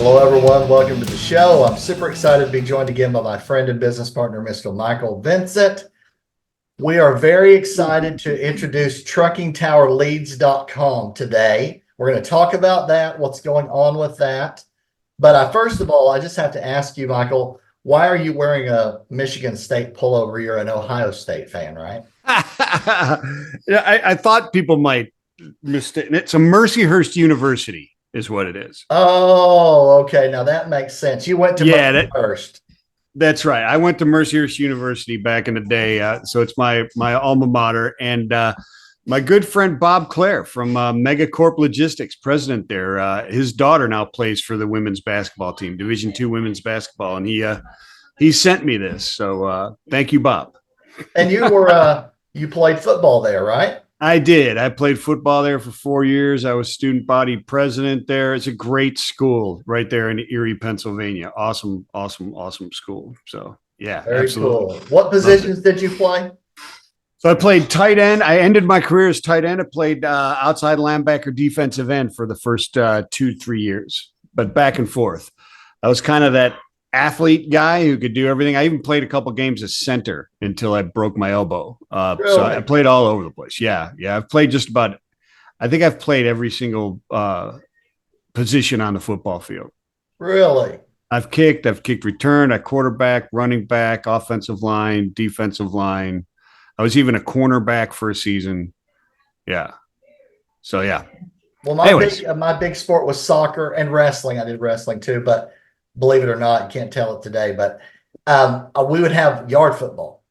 Hello, everyone. Welcome to the show. I'm super excited to be joined again by my friend and business partner, Mr. Michael Vincent. We are very excited to introduce truckingtowerleads.com today. We're going to talk about that, what's going on with that. But first of all, I just have to ask you, Michael, why are you wearing a Michigan State pullover? You're an Ohio State fan, right? Yeah, I thought people might mistake. It's a Mercyhurst University, is what it is. Oh, okay. Now that makes sense. You went to Yeah, Mercy first. that's right. I went to Mercyhurst University back in the day, so it's my alma mater. And my good friend Bob Clare from Megacorp Logistics, president there, his daughter now plays for the women's basketball team, Division II women's basketball, and he sent me this. So thank you, Bob. And you played football there, right? I did. I played football there for 4 years. I was student body president there. It's a great school right there in Erie, Pennsylvania. Awesome, awesome, awesome school. So yeah, Very absolutely. cool. What positions did you play? So I played tight end. I ended my career as tight end. I played outside linebacker, defensive end for the first 2-3 years, but back and forth. I was kind of that athlete guy who could do everything. I even played a couple games as center until I broke my elbow. Really? So I played all over the place. Yeah. I've played just about, I think I've played every single position on the football field. Really? I've kicked return, I quarterback, running back, offensive line, defensive line. I was even a cornerback for a season. Yeah. So yeah. Well, Anyways, my big sport was soccer and wrestling. I did wrestling too, but believe it or not, you can't tell it today, but we would have yard football.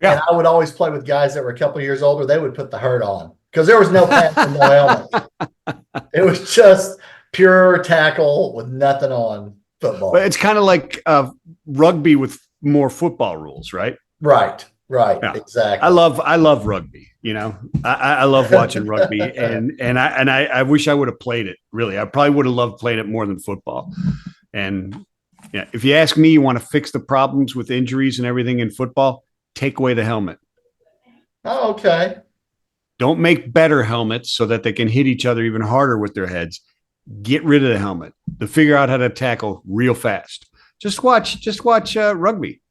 And yeah. I would always play with guys that were a couple of years older. They would put the hurt on because there was no pads and no helmet. It was just pure tackle with nothing on football. But it's kind of like rugby with more football rules, right? Right, Yeah. exactly. I love rugby. You know, I love watching rugby, and I wish I would have played it. Really, I probably would have loved playing it more than football. And yeah, if you ask me, you want to fix the problems with injuries and everything in football, take away the helmet. Oh, okay. Don't make better helmets so that they can hit each other even harder with their heads. Get rid of the helmet to figure out how to tackle real fast. Just watch rugby.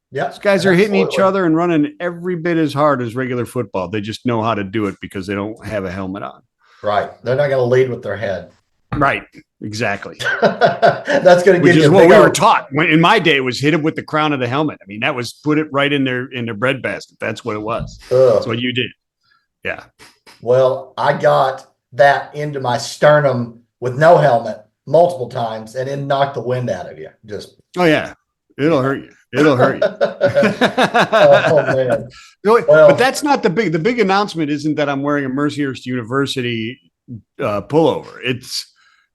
Yeah, these guys are hitting each other and running every bit as hard as regular football. They just know how to do it because they don't have a helmet on. Right. They're not going to lead with their head. Right. Exactly. That's going to give Which you is what we were taught. When in my day, it was hit it with the crown of the helmet. I mean, that was put it right in their bread basket. That's what it was. That's what you did. Yeah. Well, I got that into my sternum with no helmet multiple times, and it knocked the wind out of you. Just oh yeah, it'll hurt you. It'll hurt you. Oh man. But that's not the big announcement. Isn't that I'm wearing a Mercyhurst University pullover?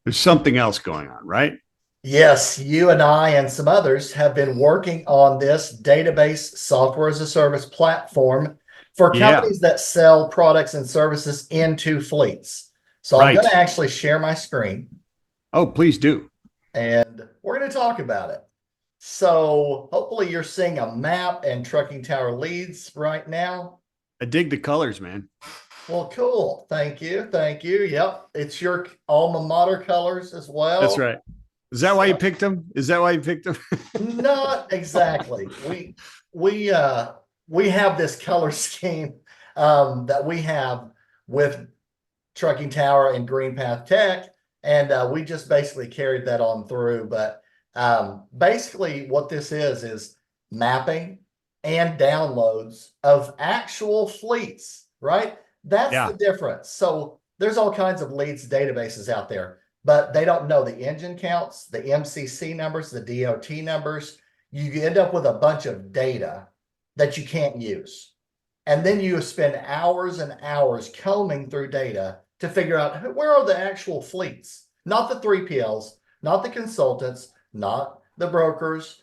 There's something else going on, right? Yes, you and I and some others have been working on this database software as a service platform for companies that sell products and services into fleets. So I'm going to actually share my screen. Oh, please do. And we're going to talk about it. So hopefully you're seeing a map and Trucking Tower Leads right now. I dig the colors, man. Well, cool. Thank you. Yep. It's your alma mater colors as well. That's right. Is that why you picked them? Not exactly. We have this color scheme that we have with Trucking Tower and Green Path Tech, and we just basically carried that on through. But basically what this is mapping and downloads of actual fleets, right? That's the difference. So there's all kinds of leads databases out there, but they don't know the engine counts, the MCC numbers, the DOT numbers. You end up with a bunch of data that you can't use. And then you spend hours and hours combing through data to figure out where are the actual fleets, not the 3PLs, not the consultants, not the brokers,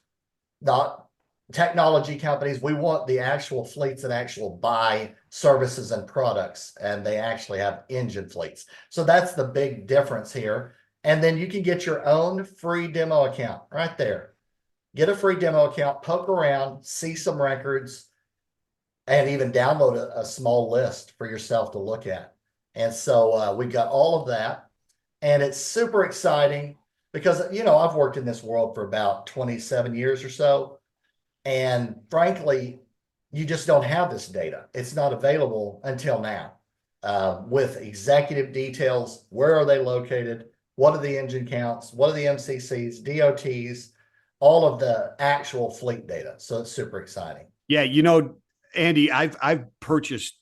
not technology companies. We want the actual fleets that actually buy services and products, and they actually have engine fleets. So that's the big difference here. And then you can get your own free demo account right there. Get a free demo account, poke around, see some records, and even download a small list for yourself to look at. And so we've got all of that, and it's super exciting. because, you know, I've worked in this world for about 27 years or so. And frankly, you just don't have this data. It's not available until now. With executive details, where are they located? What are the engine counts? What are the MCCs, DOTs, all of the actual fleet data. So it's super exciting. Yeah, you know, Andy, I've purchased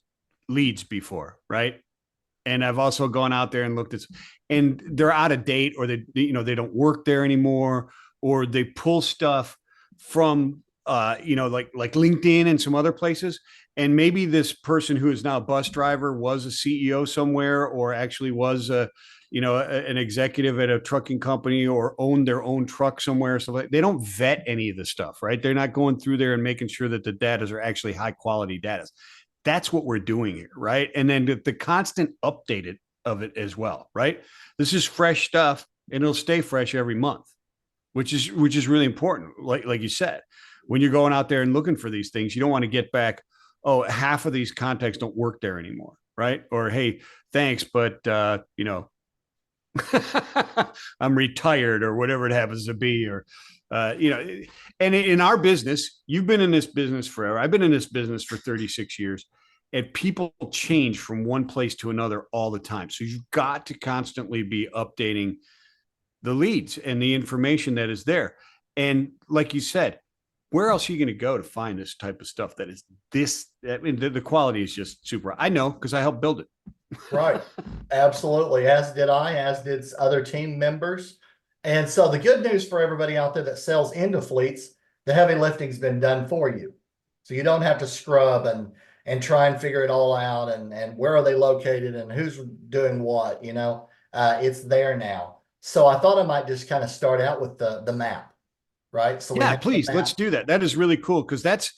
leads before, right? And I've also gone out there and looked at, and they're out of date, or they don't work there anymore, or they pull stuff from like LinkedIn and some other places. And maybe this person who is now a bus driver was a CEO somewhere, or actually was an executive at a trucking company, or owned their own truck somewhere. So they don't vet any of the stuff, right? They're not going through there and making sure that the data are actually high quality data. That's what we're doing here, right? And then the constant updated of it as well, right? This is fresh stuff, and it'll stay fresh every month, which is really important. Like you said, when you're going out there and looking for these things, you don't want to get back, oh, half of these contacts don't work there anymore, right? Or hey, thanks, but I'm retired, or whatever it happens to be, or and in our business, you've been in this business forever. I've been in this business for 36 years, and people change from one place to another all the time. So you've got to constantly be updating the leads and the information that is there. And like you said, where else are you going to go to find this type of stuff that is this? I mean, the quality is just super. I know, because I helped build it. Right. Absolutely. As did I, as did other team members. And so the good news for everybody out there that sells into fleets, the heavy lifting's been done for you. So you don't have to scrub and try and figure it all out, and where are they located and who's doing what, it's there now. So I thought I might just kind of start out with the map, right? So we Yeah, have the please, let's map. do that. That is really cool, because that's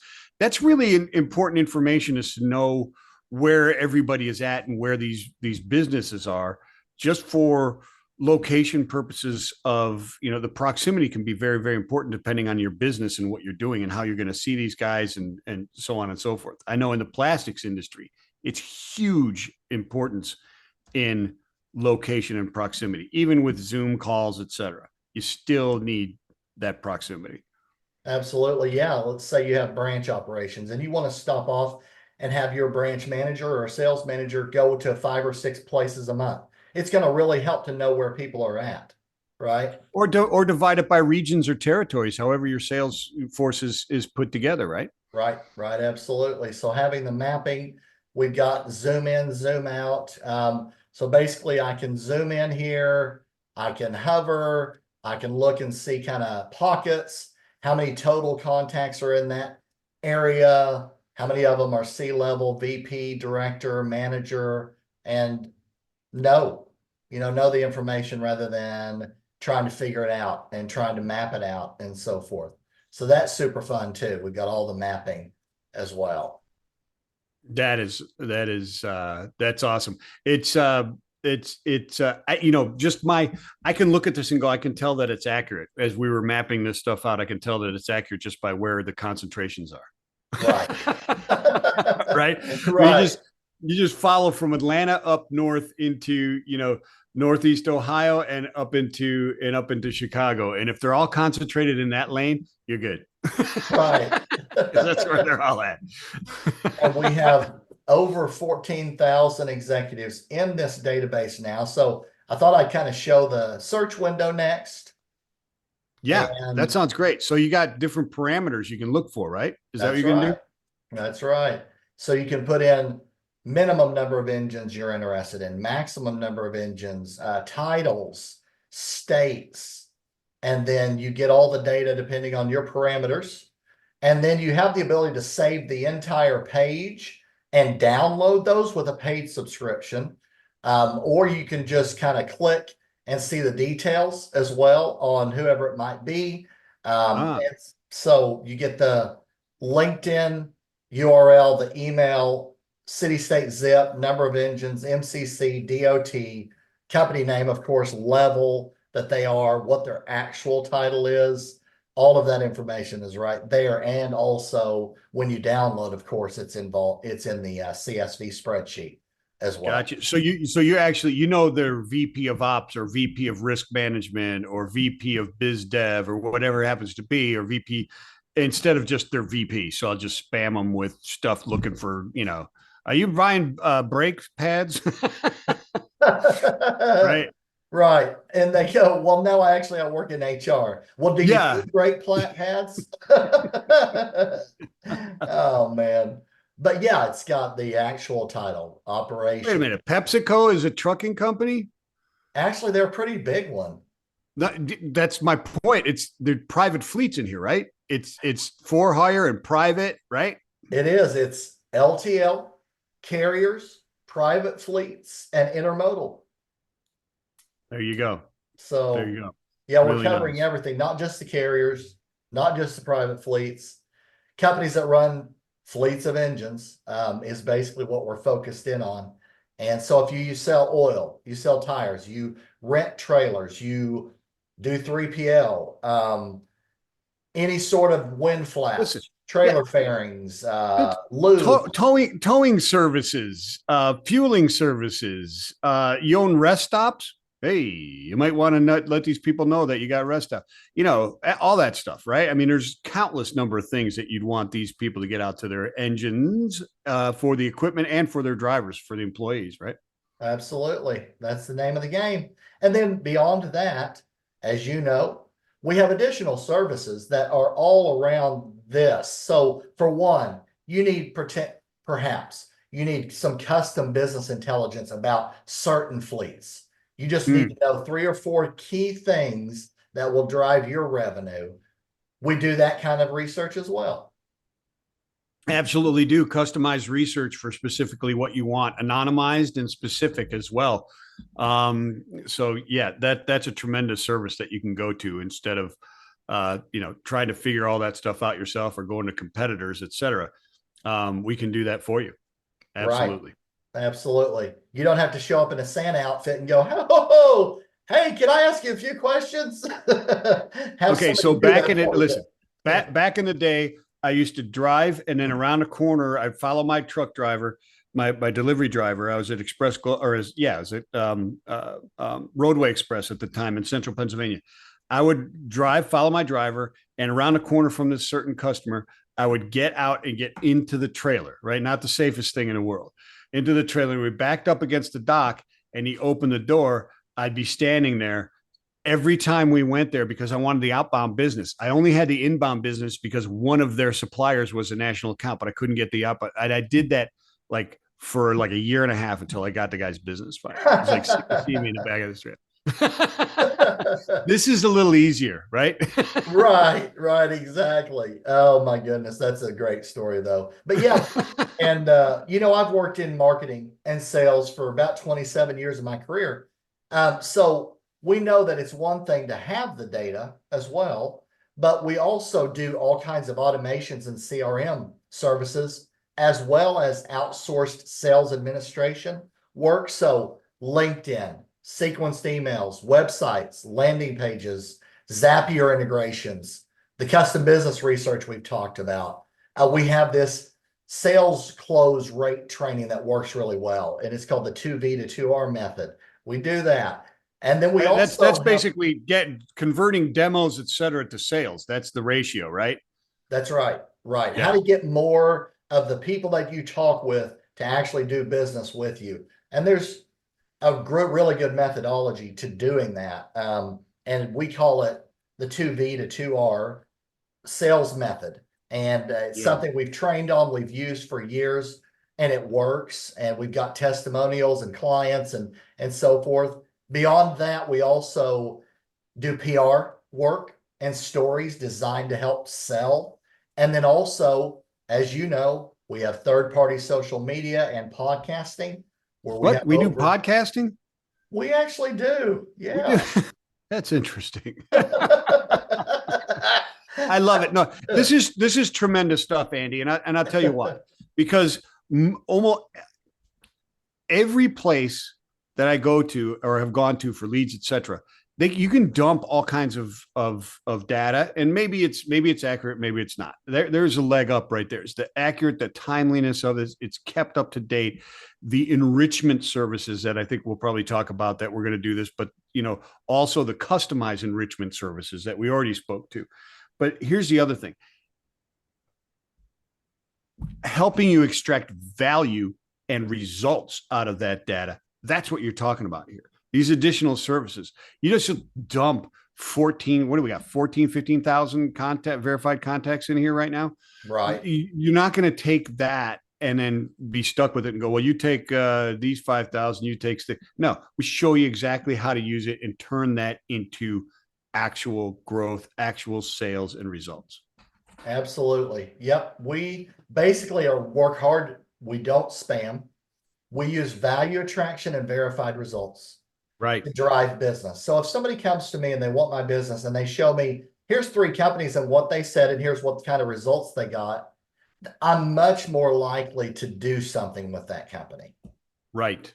really important information, is to know where everybody is at and where these businesses are, just for location purposes of, the proximity can be very, very important depending on your business and what you're doing and how you're going to see these guys, and so on and so forth. I know in the plastics industry, it's huge importance in location and proximity. Even with Zoom calls, etc., you still need that proximity. Absolutely. Yeah. Let's say you have branch operations and you want to stop off and have your branch manager or sales manager go to 5 or 6 places a month. It's going to really help to know where people are at, right? Or divide it by regions or territories, however your sales force is put together, right? Right, right, absolutely. So having the mapping, we've got zoom in, zoom out. So basically I can zoom in here, I can hover, I can look and see kind of pockets, how many total contacts are in that area, how many of them are C-level, VP, director, manager, and know, know the information rather than trying to figure it out and trying to map it out and so forth. So that's super fun too. We've got all the mapping as well. That's awesome. Just I can look at this and go, I can tell that it's accurate. As we were mapping this stuff out, I can tell that it's accurate just by where the concentrations are. Right. Right. Right. You just follow from Atlanta up north into, Northeast Ohio, and up into Chicago. And if they're all concentrated in that lane, you're good. Right. Because that's where they're all at. And we have over 14,000 executives in this database now. So I thought I'd kind of show the search window next. Yeah, that And sounds great. So you got different parameters you can look for, right? Is that what that's you're gonna right. do? That's right. So you can put in minimum number of engines you're interested in, maximum number of engines, titles, states, and then you get all the data depending on your parameters. And then you have the ability to save the entire page and download those with a paid subscription. Or you can just kind of click and see the details as well on whoever it might be. Ah, And so you get the LinkedIn URL, the email, city, state, zip, number of engines, MCC, DOT, company name, of course, level that they are, what their actual title is. All of that information is right there. And also when you download, of course, it's in the CSV spreadsheet as well. Gotcha. So you actually, you know, their VP of ops or VP of risk management or VP of biz dev or whatever it happens to be, or VP instead of just their VP. So I'll just spam them with stuff looking for, are you buying brake pads? Right. Right. And they go, well, no, I work in HR. Well, do you Yeah. need brake pads? Oh man. But yeah, it's got the actual title, Wait a operation. minute. PepsiCo is a trucking company? Actually, they're a pretty big one. That's my point. It's the private fleets in here, right? It's for hire and private, right? It is. It's LTL, carriers, private fleets, and intermodal. There you go. There So you go. yeah, we're Really covering nice. everything, not just the carriers, not just the private fleets. Companies that run fleets of engines is basically what we're focused in on. And so if you sell oil, you sell tires, you rent trailers, you do 3PL, any sort of wind Listen, flaps, yeah, trailer fairings, lube. towing services, fueling services. You own rest stops. Hey, you might want to let these people know that you got rest stop. All that stuff, right? I mean, there's countless number of things that you'd want these people to get out to their engines for the equipment and for their drivers, for the employees, right? Absolutely. That's the name of the game. And then beyond that, as you know, we have additional services that are all around this. So for one, you need perhaps you need some custom business intelligence about certain fleets. You just need to know 3 or 4 key things that will drive your revenue. We do that kind of research as well. Absolutely do customized research for specifically what you want, anonymized and specific as well. So yeah, that's a tremendous service that you can go to instead of trying to figure all that stuff out yourself or going to competitors, et cetera. We can do that for you. Right. Absolutely. Absolutely. You don't have to show up in a Santa outfit and go, ho, ho, ho. Hey, can I ask you a few questions? Have Okay, so somebody do that for listen, you. back in the day, I used to drive, and then around the corner, I'd follow my truck driver, my delivery driver. I was at I was at Roadway Express at the time in Central Pennsylvania. I would drive, follow my driver, and around the corner from this certain customer, I would get out and get into the trailer. Right, not the safest thing in the world. Into the trailer, we backed up against the dock, and he opened the door. I'd be standing there every time we went there because I wanted the outbound business. I only had the inbound business because one of their suppliers was a national account, but I couldn't get the outbound. I did that like for like a year and a half until I got the guy's business finally. It's like see me in the back of the street. This is a little easier, right? Right, right, exactly. Oh my goodness, that's a great story though. But yeah, and I've worked in marketing and sales for about 27 years of my career. So we know that it's one thing to have the data as well, but we also do all kinds of automations and CRM services, as well as outsourced sales administration work. So LinkedIn, sequenced emails, websites, landing pages, Zapier integrations, the custom business research we've talked about. We have this sales close rate training that works really well, and it's called the 2V to 2R method. We do that. And then we That's also have, basically converting demos, et cetera, to sales. That's the ratio, right? that's right, right. How Yeah. to get more of the people that you talk with to actually do business with you. And there's a really good methodology to doing that. And we call it the 2V to 2R sales method. And it's Yeah. something we've trained on, we've used for years, and it works. And we've got testimonials and clients and so forth. Beyond that, we also do PR work and stories designed to help sell. And then also, as you know, we have third-party social media and podcasting where we What? have We do over, podcasting? we actually do. We do. Yeah. That's interesting. I love it. No, this is tremendous stuff, Andy, and I'll tell you why. Because almost every place that I go to or have gone to for leads, etc., you can dump all kinds of data, and maybe it's accurate, maybe it's not. There's a leg up right there. It's the accurate, the timeliness of this, it's kept up to date. The enrichment services that I think we'll probably talk about, that we're going to do this, but also the customized enrichment services that we already spoke to. But here's the other thing: helping you extract value and results out of that data. That's what you're talking about here. These additional services. You just dump 14, what do we got? 14, 15,000 verified contacts in here right now. Right. You're not going to take that and then be stuck with it and go, well, you take these 5,000, you take no, we show you exactly how to use it and turn that into actual growth, actual sales and results. Absolutely. Yep. We basically work hard. We don't spam. We use value attraction and verified results. Right. To drive business. So if somebody comes to me and they want my business and they show me, here's 3 companies and what they said, and here's what kind of results they got, I'm much more likely to do something with that company. Right.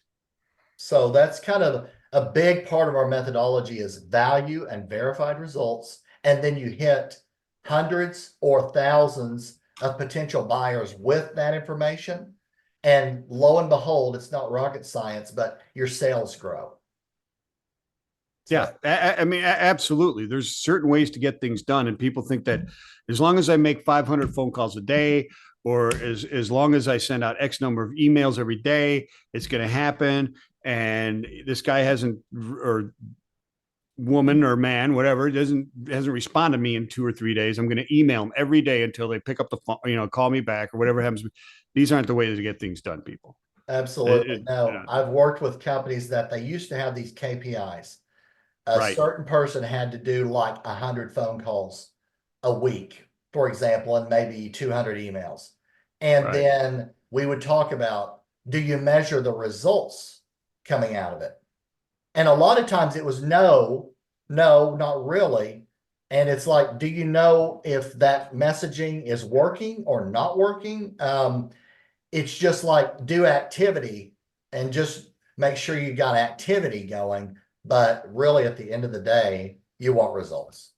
So that's kind of a big part of our methodology, is value and verified results. And then you hit hundreds or thousands of potential buyers with that information. And lo and behold, it's not rocket science, but your sales grow. Yeah, I mean, absolutely. There's certain ways to get things done, and people think that as long as I make 500 phone calls a day, or as long as I send out X number of emails every day, it's going to happen. And this guy hasn't, or woman or man, whatever, hasn't responded to me in 2 or 3 days. I'm going to email them every day until they pick up the phone, call me back or whatever happens. These aren't the ways to get things done, people. Absolutely. No, I've worked with companies that they used to have these KPIs. A certain person had to do like 100 phone calls a week, for example, and maybe 200 emails. And then we would talk about, do you measure the results coming out of it? And a lot of times it was no, not really. And it's like, do you know if that messaging is working or not working? It's just like, do activity and just make sure you got activity going. But really, at the end of the day, you want results.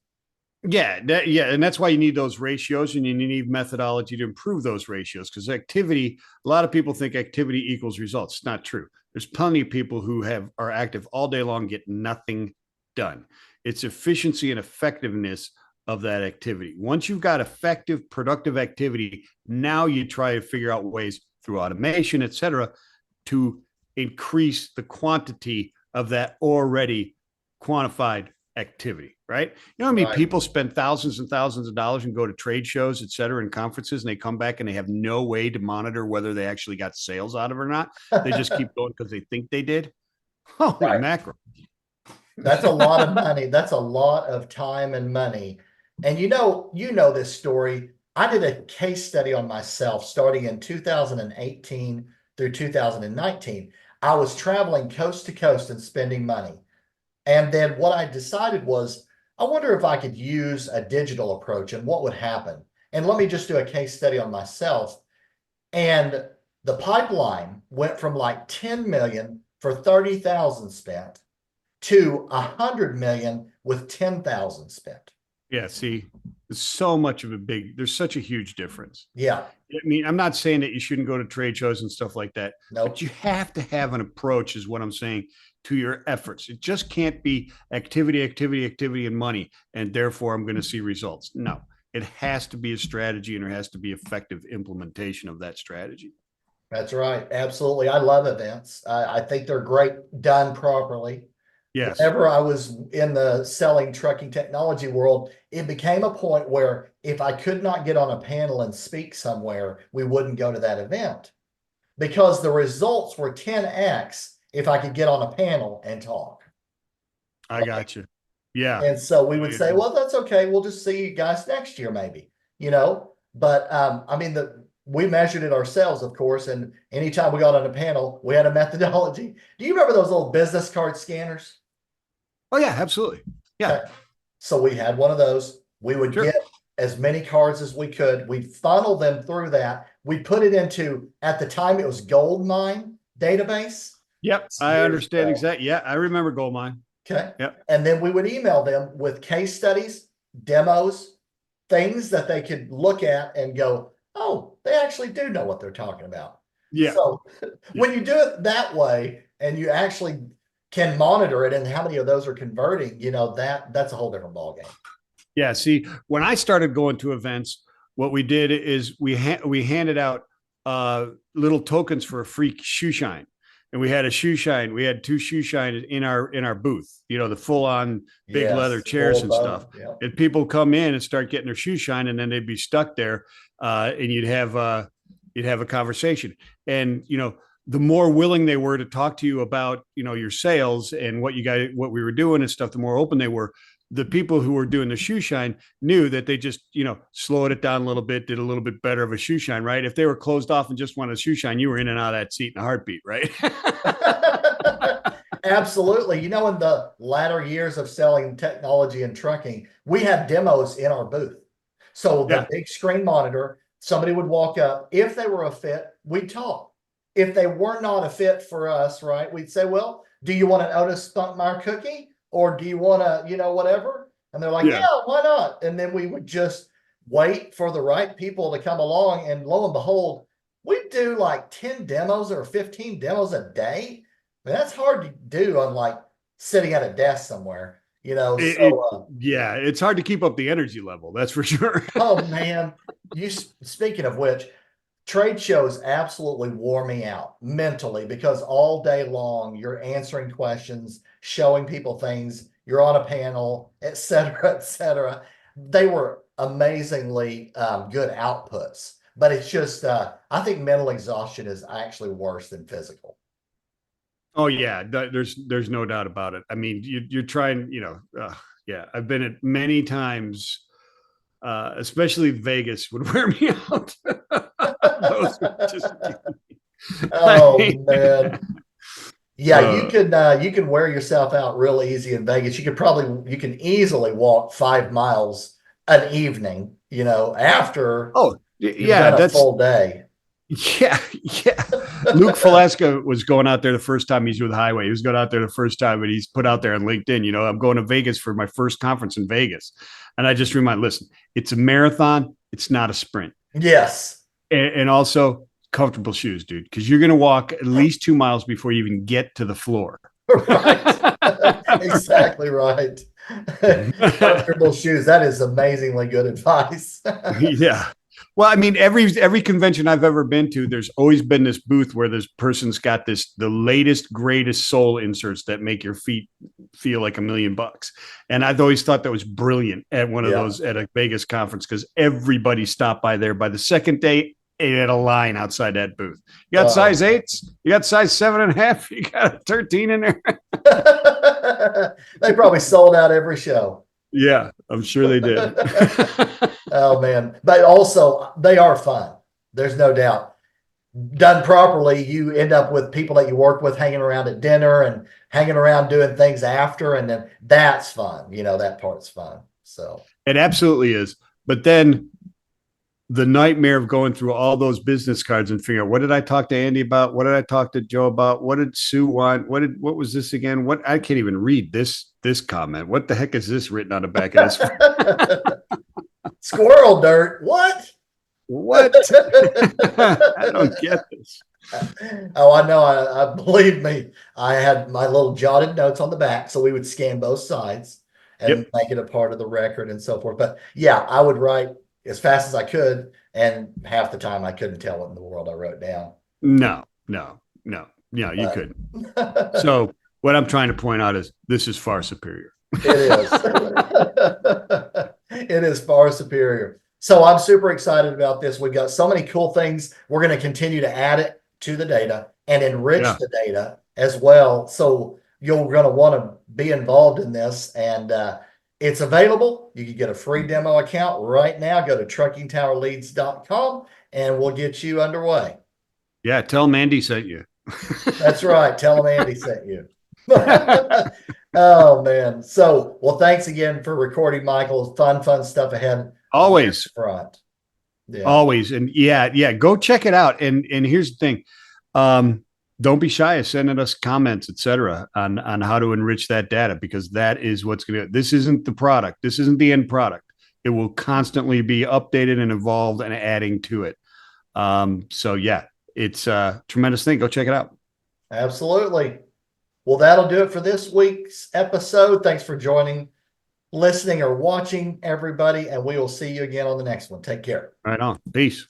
Yeah, and that's why you need those ratios, and you need methodology to improve those ratios. Because activity, a lot of people think activity equals results. It's not true. There's plenty of people who are active all day long, get nothing done. It's efficiency and effectiveness of that activity. Once you've got effective, productive activity, now you try to figure out ways through automation, et cetera, to increase the quantity of that already quantified activity, right? You know how many people spend thousands and thousands of dollars and go to trade shows, et cetera, and conferences, and they come back and they have no way to monitor whether they actually got sales out of it or not. They just keep going because they think they did. Holy mackerel. That's a lot of money. That's a lot of time and money. And you know this story. I did a case study on myself starting in 2018 through 2019. I was traveling coast to coast and spending money. And then what I decided was, I wonder if I could use a digital approach and what would happen. And let me just do a case study on myself. And the pipeline went from like 10 million for 30,000 spent to 100 million with 10,000 spent. Yeah, see, there's so much of there's such a huge difference. Yeah. I mean, I'm not saying that you shouldn't go to trade shows and stuff like that, but you have to have an approach, is what I'm saying, to your efforts. It just can't be activity, and money, and therefore I'm going to see results. No, it has to be a strategy, and there has to be effective implementation of that strategy. That's right. Absolutely. I love events. I think they're great done properly. Yes. Whenever I was in the selling trucking technology world, it became a point where if I could not get on a panel and speak somewhere, we wouldn't go to that event, because the results were 10x if I could get on a panel and talk. I got you. Yeah. And so we would say, well, that's okay. We'll just see you guys next year, maybe, but I mean, we measured it ourselves, of course. And anytime we got on a panel, we had a methodology. Do you remember those little business card scanners? Oh yeah, absolutely. Yeah. Okay. So we had one of those. We would get as many cards as we could. We'd funnel them through that. We put it into, at the time, it was Goldmine database. Yep. I understand exactly. Yeah. I remember Goldmine. Okay. Yep. And then we would email them with case studies, demos, things that they could look at and go, oh, they actually do know what they're talking about. Yeah. So Yeah. when you do it that way and you actually can monitor it and how many of those are converting, that's a whole different ballgame. Yeah. See, when I started going to events, what we did is we handed out little tokens for a free shoe shine. And we had a shoe shine. We had 2 shoe shines in our booth, the full on big leather chairs and stuff. Yeah. And people come in and start getting their shoe shine, and then they'd be stuck there, and you'd have a conversation. And the more willing they were to talk to you about your sales and what we were doing and stuff, the more open they were. The people who were doing the shoe shine knew that they just, slowed it down a little bit, did a little bit better of a shoe shine, right? If they were closed off and just wanted a shoe shine, you were in and out of that seat in a heartbeat, right? Absolutely. In the latter years of selling technology and trucking, we had demos in our booth. So the big screen monitor, somebody would walk up. If they were a fit, we'd talk. If they were not a fit for us, right, we'd say, well, do you want an Otis Spunkmeyer cookie? Or do you want to, whatever? And they're like, yeah, why not? And then we would just wait for the right people to come along. And lo and behold, we do like 10 demos or 15 demos a day. I mean, that's hard to do on like sitting at a desk somewhere, it's hard to keep up the energy level. That's for sure. Oh man, speaking of which, trade shows absolutely wore me out mentally because all day long you're answering questions, showing people things, you're on a panel, et cetera, et cetera. They were amazingly good outputs, but it's just, I think mental exhaustion is actually worse than physical. Oh yeah, there's no doubt about it. I mean, you're trying, I've been at many times, especially Vegas would wear me out. Those were just, man. Yeah, you can wear yourself out real easy in Vegas. You can easily walk 5 miles an evening, after you've done a full day. Yeah. Luke Falaska was going out there the first time he's with the highway. He was going out there the first time, and he's put out there on LinkedIn, I'm going to Vegas for my first conference in Vegas. And I just listen, it's a marathon. It's not a sprint. Yes. And also comfortable shoes, dude, because you're going to walk at least 2 miles before you even get to the floor. Right. Exactly right. Comfortable shoes. That is amazingly good advice. Yeah. Well, I mean, every convention I've ever been to, there's always been this booth where this person's got the latest, greatest sole inserts that make your feet feel like $1 million. And I've always thought that was brilliant at one of those at a Vegas conference, because everybody stopped by there. By the second day, it had a line outside that booth. You got size 8s, you got size 7.5, you got a 13 in there. They probably sold out every show. Yeah, I'm sure they did. Oh man, but also they are fun. There's no doubt. Done properly, you end up with people that you work with hanging around at dinner and hanging around doing things after, and then that's fun. That part's fun. So it absolutely is. But then the nightmare of going through all those business cards and figuring out, what did I talk to Andy about? What did I talk to Joe about? What did Sue want? What was this again? I can't even read this comment. What the heck is this written on the back of this? Squirrel dirt. What? I don't get this. Oh, I know. I believe me. I had my little jotted notes on the back, so we would scan both sides and make it a part of the record and so forth. But yeah, I would write as fast as I could, and half the time I couldn't tell what in the world I wrote down. No, you couldn't. So what I'm trying to point out is this is far superior. It is. It is far superior. So I'm super excited about this. We've got so many cool things. We're going to continue to add it to the data and enrich the data as well. So you're going to want to be involved in this, and it's available. You can get a free demo account right now. Go to truckingtowerleads.com and we'll get you underway. Yeah, tell them Andy sent you. That's right. Tell them Andy sent you. Oh man. So, well, thanks again for recording, Michael. Fun stuff ahead. Always. Front. Yeah. Always. And yeah, go check it out. And here's the thing. don't be shy of sending us comments, etc., on how to enrich that data, because that is what's going to. This isn't the product. This isn't the end product. It will constantly be updated and evolved and adding to it. So yeah, it's a tremendous thing. Go check it out. Absolutely. Well, that'll do it for this week's episode. Thanks for joining, listening, or watching, everybody, and we will see you again on the next one. Take care. Right on. Peace.